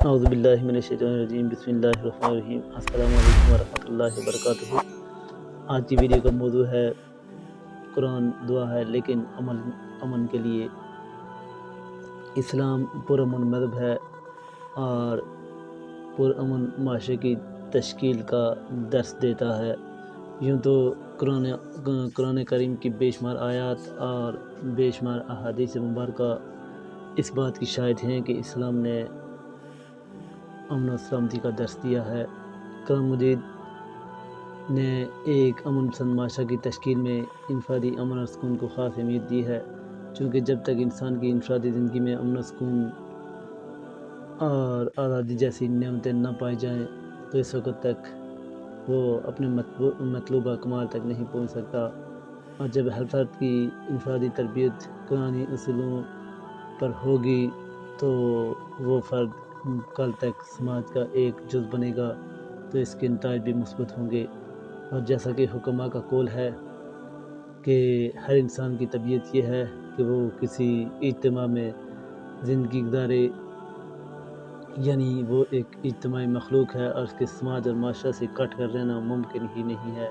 اعوذ باللہ من الشیطان الرجیم، بسم اللہ الرحمن الرحیم۔ السلام علیکم ورحمۃ اللہ وبرکاتہ۔ آج کی ویڈیو کا موضوع ہے قرآن دعا ہے لیکن امن کے لیے۔ اسلام پرامن مذہب ہے اور پرامن معاشرے کی تشکیل کا درس دیتا ہے۔ یوں تو قرآن کریم کی بے شمار آیات اور بے شمار احادیث مبارکہ اس بات کی شاہد ہیں کہ اسلام نے امن و سلامتی کا درس دیا ہے۔ قرآن مجید نے ایک امن پسند معاشرہ کی تشکیل میں انفرادی امن اور سکون کو خاص اہمیت دی ہے، چونکہ جب تک انسان کی انفرادی زندگی میں امن و سکون اور آزادی جیسی نعمتیں نہ پائی جائیں تو اس وقت تک وہ اپنے مطلوبہ کمال تک نہیں پہنچ سکتا، اور جب ہر فرد کی انفرادی تربیت قرآنی اصولوں پر ہوگی تو وہ فرد کل تک سماج کا ایک جز بنے گا تو اس کے نتائج بھی مثبت ہوں گے۔ اور جیسا کہ حکماء کا قول ہے کہ ہر انسان کی طبیعت یہ ہے کہ وہ کسی اجتماع میں زندگی گزارے، یعنی وہ ایک اجتماعی مخلوق ہے اور اس کے سماج اور معاشرہ سے کٹ کر رہنا ممکن ہی نہیں ہے،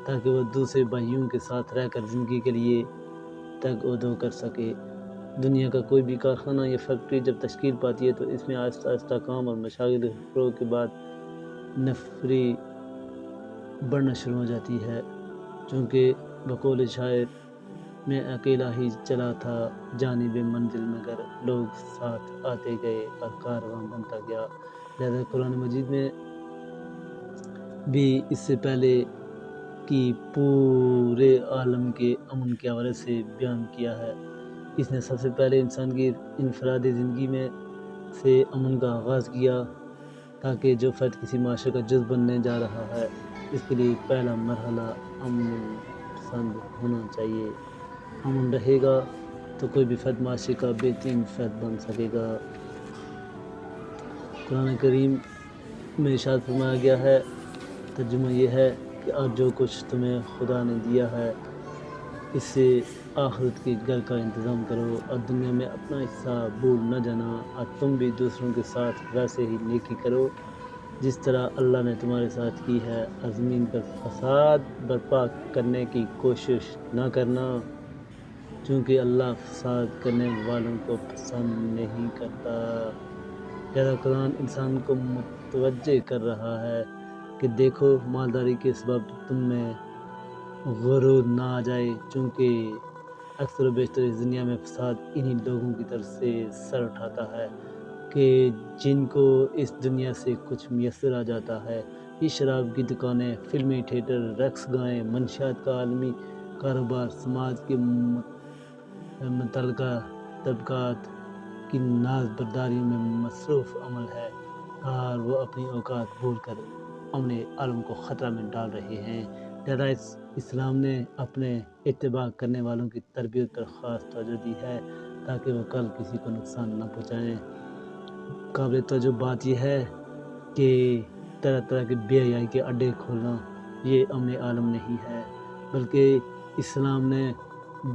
تاکہ وہ دوسرے بھائیوں کے ساتھ رہ کر زندگی کے لیے تگ و دو کر سکے۔ دنیا کا کوئی بھی کارخانہ یا فیکٹری جب تشکیل پاتی ہے تو اس میں آہستہ آہستہ کام اور مشاغل کے فروغ کے بعد نفری بڑھنا شروع ہو جاتی ہے، چونکہ بقول شاعر میں اکیلا ہی چلا تھا جانب منزل مگر لوگ ساتھ آتے گئے اور کارواں بنتا گیا۔ لہذا قرآن مجید میں بھی اس سے پہلے کی پورے عالم کے امن کے حوالے سے بیان کیا ہے۔ اس نے سب سے پہلے انسان کی انفرادی زندگی میں سے امن کا آغاز کیا، تاکہ جو فرد کسی معاشرے کا جز بننے جا رہا ہے اس کے لیے پہلا مرحلہ امن پسند ہونا چاہیے۔ امن رہے گا تو کوئی بھی فرد معاشرے کا بہترین فرد بن سکے گا۔ قرآن کریم میں ارشاد فرمایا گیا ہے، ترجمہ یہ ہے کہ اور جو کچھ تمہیں خدا نے دیا ہے اس سے آخرت کے گھر کا انتظام کرو اور دنیا میں اپنا حصہ بھول نہ جانا، اور تم بھی دوسروں کے ساتھ ویسے ہی نیکی کرو جس طرح اللہ نے تمہارے ساتھ کی ہے، اور زمین پر فساد برپا کرنے کی کوشش نہ کرنا، چونکہ اللہ فساد کرنے والوں کو پسند نہیں کرتا۔ لہذا قرآن انسان کو متوجہ کر رہا ہے کہ دیکھو مالداری کے سبب تم میں غرور نہ آ جائے، چونکہ اکثر و بیشتر اس دنیا میں فساد انہی لوگوں کی طرف سے سر اٹھاتا ہے کہ جن کو اس دنیا سے کچھ میسر آ جاتا ہے۔ یہ شراب کی دکانیں، فلمی تھیٹر، رقص گاہیں، منشیات کا عالمی کاروبار سماج کے متعلقہ طبقات کی ناز برداریوں میں مصروف عمل ہے، اور وہ اپنی اوقات بھول کر امن عالم کو خطرہ میں ڈال رہے ہیں۔ لہذا اسلام نے اپنے اتباع کرنے والوں کی تربیت پر خاص توجہ دی ہے تاکہ وہ کل کسی کو نقصان نہ پہنچائیں۔ قابل توجہ بات یہ ہے کہ طرح طرح کے بے حیائی کے اڈے کھولنا یہ امن عالم نہیں ہے، بلکہ اسلام نے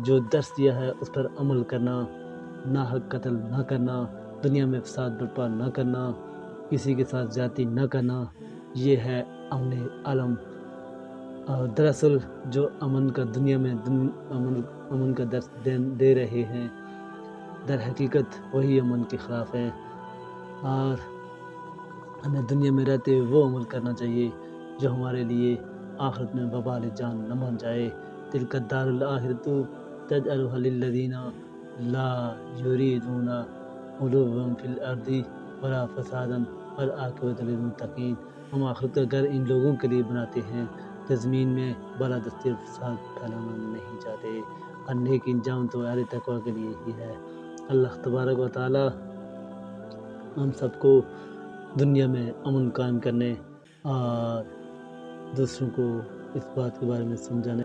جو درس دیا ہے اس پر عمل کرنا، ناحق قتل نہ کرنا، دنیا میں فساد برپا نہ کرنا، کسی کے ساتھ زیادتی نہ کرنا، یہ ہے امن عالم۔ دراصل جو امن کا دنیا میں امن کا درس دے رہے ہیں در حقیقت وہی امن کے خلاف ہیں، اور ہمیں دنیا میں رہتے ہوئے وہ عمل کرنا چاہیے جو ہمارے لیے آخرت میں وبال جان نہ بن جائے۔ تلک الدار الآخرۃ نجعلها للذین لا یریدون علوا فی الارض ولا فسادا والعاقبۃ للمتقین۔ ہم آخرت کا گھر ان لوگوں کے لیے بناتے ہیں جو زمین میں بالادستی اور فساد پھیلانا نہیں چاہتے، اور نیک انجام تو اہل تقویٰ کے لیے ہی ہے۔ اللہ تبارک و تعالی ہم سب کو دنیا میں امن قائم کرنے اور دوسروں کو اس بات کے بارے میں سمجھانے